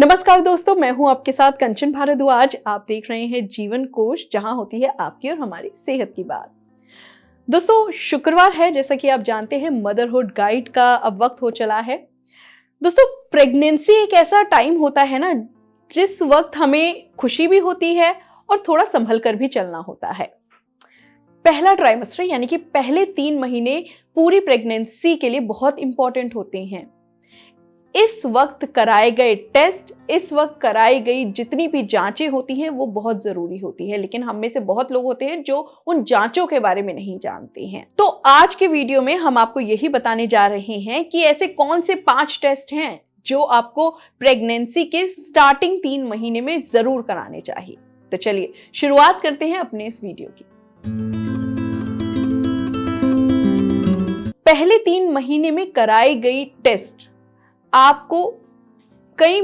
नमस्कार दोस्तों, मैं हूं आपके साथ कंचन भारद्वाज। आप देख रहे हैं जीवन कोश, जहां होती है आपकी और हमारी सेहत की बात। दोस्तों, शुक्रवार है, जैसा कि आप जानते हैं मदरहुड गाइड का अब वक्त हो चला है। दोस्तों, प्रेगनेंसी एक ऐसा टाइम होता है ना, जिस वक्त हमें खुशी भी होती है और थोड़ा संभल कर भी चलना होता है। पहला ट्राइमेस्टर यानी कि पहले 3 महीने पूरी प्रेगनेंसी के लिए बहुत इंपॉर्टेंट होते हैं। इस वक्त कराए गए टेस्ट, इस वक्त कराई गई जितनी भी जांचें होती हैं वो बहुत जरूरी होती है, लेकिन हम में से बहुत लोग होते हैं जो उन जांचों के बारे में नहीं जानते हैं। तो आज के वीडियो में हम आपको यही बताने जा रहे हैं कि ऐसे कौन से 5 टेस्ट हैं जो आपको प्रेगनेंसी के स्टार्टिंग 3 महीने में जरूर कराने चाहिए। तो चलिए शुरुआत करते हैं अपने इस वीडियो की। पहले 3 महीने में कराई गई टेस्ट आपको कई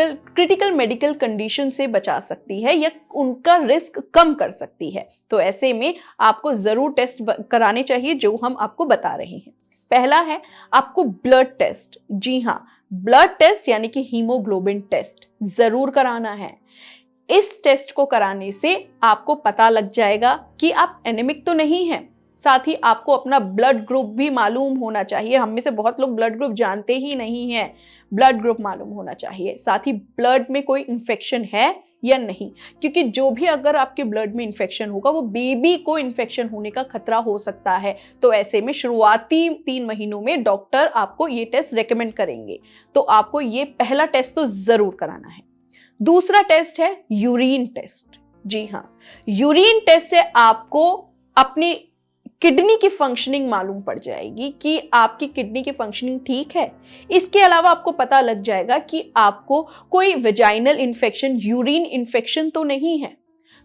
क्रिटिकल मेडिकल कंडीशन से बचा सकती है या उनका रिस्क कम कर सकती है। तो ऐसे में आपको जरूर टेस्ट कराने चाहिए जो हम आपको बता रहे हैं। पहला है आपको ब्लड टेस्ट। जी हाँ, ब्लड टेस्ट यानी कि हीमोग्लोबिन टेस्ट जरूर कराना है। इस टेस्ट को कराने से आपको पता लग जाएगा कि आप एनीमिक तो नहीं हैं। साथ ही आपको अपना ब्लड ग्रुप भी मालूम होना चाहिए। हम में से बहुत लोग ब्लड ग्रुप जानते ही नहीं हैं। ब्लड ग्रुप मालूम होना चाहिए। साथ ही ब्लड में कोई इन्फेक्शन है या नहीं, क्योंकि जो भी अगर आपके ब्लड में इन्फेक्शन होगा वो बेबी को इन्फेक्शन होने का खतरा हो सकता है। तो ऐसे में शुरुआती 3 महीनों में डॉक्टर आपको ये टेस्ट रेकमेंड करेंगे। तो आपको ये पहला टेस्ट तो जरूर कराना है। दूसरा टेस्ट है यूरिन टेस्ट। जी हाँ, यूरिन टेस्ट से आपको अपनी किडनी की फंक्शनिंग मालूम पड़ जाएगी कि आपकी किडनी की फंक्शनिंग ठीक है। इसके अलावा आपको पता लग जाएगा कि आपको कोई वेजाइनल इन्फेक्शन, यूरिन इन्फेक्शन तो नहीं है।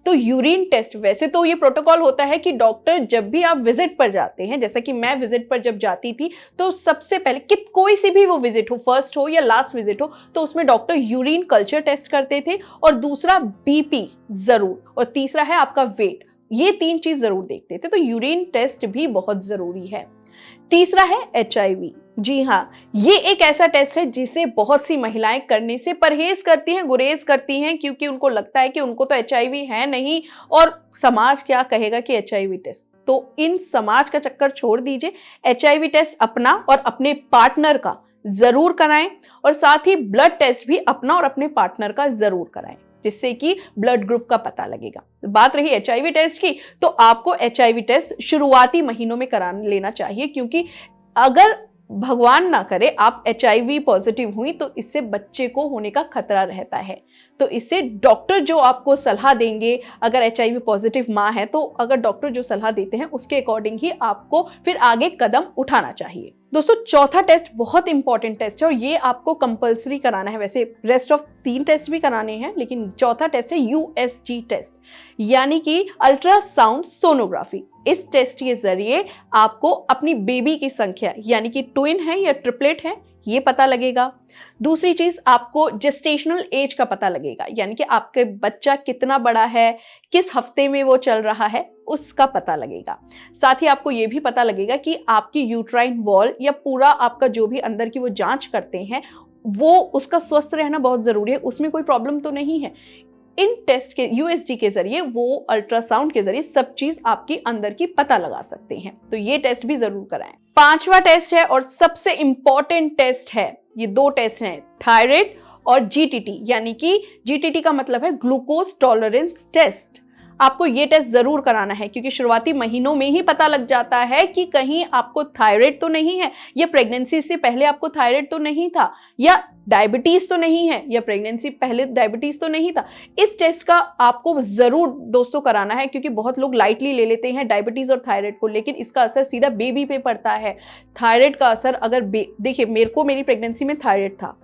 तो यूरिन टेस्ट, वैसे तो ये प्रोटोकॉल होता है कि डॉक्टर जब भी आप विजिट पर जाते हैं, जैसा कि मैं विजिट पर जब जाती थी तो सबसे पहले कोई सी भी वो विजिट हो, फर्स्ट हो या लास्ट विजिट हो, तो उसमें डॉक्टर यूरिन कल्चर टेस्ट करते थे और दूसरा बीपी जरूर, और तीसरा है आपका वेट। ये 3 चीज जरूर देखते थे। तो यूरिन टेस्ट भी बहुत जरूरी है। तीसरा है HIV। जी हाँ, ये एक ऐसा टेस्ट है जिसे बहुत सी महिलाएं करने से परहेज करती हैं, गुरेज करती हैं, क्योंकि उनको लगता है कि उनको तो HIV है नहीं और समाज क्या कहेगा कि HIV टेस्ट। तो इन समाज का चक्कर छोड़ दीजिए, HIV टेस्ट अपना और अपने पार्टनर का जरूर कराएं, और साथ ही ब्लड टेस्ट भी अपना और अपने पार्टनर का जरूर कराएं, जिससे कि ब्लड ग्रुप का पता लगेगा। बात रही HIV टेस्ट की, तो आपको HIV टेस्ट शुरुआती महीनों में करा लेना चाहिए, क्योंकि अगर भगवान ना करे आप HIV पॉजिटिव हुई तो इससे बच्चे को होने का खतरा रहता है। तो इससे डॉक्टर जो आपको सलाह देंगे, अगर HIV पॉजिटिव माँ है तो अगर डॉक्टर जो सलाह देते हैं उसके अकॉर्डिंग ही आपको फिर आगे कदम उठाना चाहिए। दोस्तों, चौथा टेस्ट बहुत इंपॉर्टेंट टेस्ट है और ये आपको कंपलसरी कराना है। वैसे रेस्ट ऑफ 3 टेस्ट भी कराने हैं, लेकिन चौथा टेस्ट है USG टेस्ट, यानी कि अल्ट्रासाउंड सोनोग्राफी। इस टेस्ट के जरिए आपको अपनी बेबी की संख्या, यानी कि ट्विन है या ट्रिपलेट है, ये पता लगेगा। दूसरी चीज, आपको जेस्टेशनल एज का पता लगेगा, यानी कि आपके बच्चा कितना बड़ा है, किस हफ्ते में वो चल रहा है, उसका पता लगेगा। साथ ही आपको ये भी पता लगेगा कि आपकी यूट्राइन वॉल या पूरा आपका जो भी अंदर की वो जांच करते हैं वो उसका स्वस्थ रहना बहुत जरूरी है, उसमें कोई प्रॉब्लम तो नहीं है। इन टेस्ट के USG के जरिए, वो अल्ट्रासाउंड के जरिए सब चीज आपकी अंदर की पता लगा सकते हैं। तो ये टेस्ट भी जरूर कराएं। 5वां टेस्ट है और सबसे इंपॉर्टेंट टेस्ट है, ये 2 टेस्ट हैं, थायराइड और GTT, यानी कि GTT का मतलब है ग्लूकोज टॉलरेंस टेस्ट। आपको ये टेस्ट जरूर कराना है, क्योंकि शुरुआती महीनों में ही पता लग जाता है कि कहीं आपको थायराइड तो नहीं है, या प्रेगनेंसी से पहले आपको थायराइड तो नहीं था, या डायबिटीज तो नहीं है, या प्रेगनेंसी पहले डायबिटीज तो नहीं था। इस टेस्ट का आपको जरूर दोस्तों कराना है, क्योंकि बहुत लोग लाइटली ले लेते हैं डायबिटीज और थायराइड को, लेकिन इसका असर सीधा बेबी पे पड़ता है। थायराइड का असर अगर देखिए, मेरी प्रेगनेंसी में थायराइड था,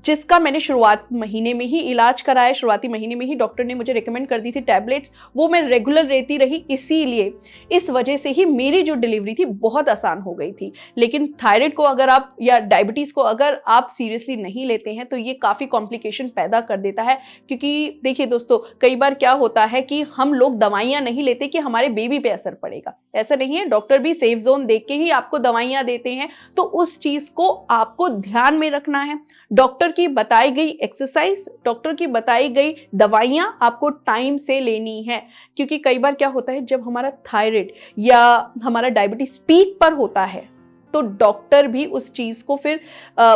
जिसका मैंने शुरुआत महीने में ही इलाज कराया। शुरुआती महीने में ही डॉक्टर ने मुझे रिकमेंड कर दी थी टैबलेट्स, वो मैं रेगुलर लेती रही, इसीलिए इस वजह से ही मेरी जो डिलीवरी थी बहुत आसान हो गई थी। लेकिन थायराइड को अगर आप, या डायबिटीज को अगर आप सीरियसली नहीं लेते हैं तो ये काफी कॉम्प्लिकेशन पैदा कर देता है। क्योंकि देखिए दोस्तों, कई बार क्या होता है कि हम लोग दवाइयां नहीं लेते कि हमारे बेबी पे असर पड़ेगा, ऐसा नहीं है। डॉक्टर भी सेफ जोन देख के ही आपको दवाइयां देते हैं, तो उस चीज को आपको ध्यान में रखना है। डॉक्टर की बताई गई एक्सरसाइज, डॉक्टर की बताई गई दवाइयां आपको टाइम से लेनी है। क्योंकि कई बार क्या होता है, जब हमारा थायराइड या हमारा डायबिटीज पीक पर होता है तो डॉक्टर भी उस चीज को फिर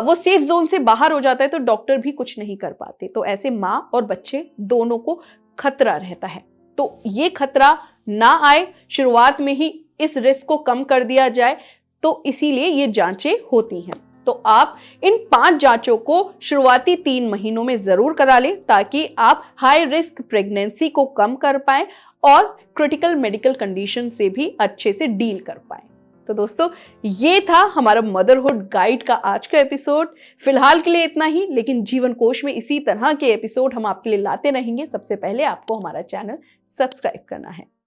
वो सेफ जोन से बाहर हो जाता है, तो डॉक्टर भी कुछ नहीं कर पाते। तो ऐसे माँ और बच्चे दोनों को खतरा रहता है। तो ये खतरा ना आए, शुरुआत में ही इस रिस्क को कम कर दिया जाए, तो इसीलिए ये जांचें होती हैं। तो आप इन 5 जांचों को शुरुआती 3 महीनों में जरूर करा लें, ताकि आप हाई रिस्क प्रेगनेंसी को कम कर पाएं और क्रिटिकल मेडिकल कंडीशन से भी अच्छे से डील कर पाएं। तो दोस्तों, ये था हमारा मदरहुड गाइड का आज का एपिसोड। फिलहाल के लिए इतना ही, लेकिन जीवन कोश में इसी तरह के एपिसोड हम आपके लिए लाते रहेंगे। सबसे पहले आपको हमारा चैनल सब्सक्राइब करना है।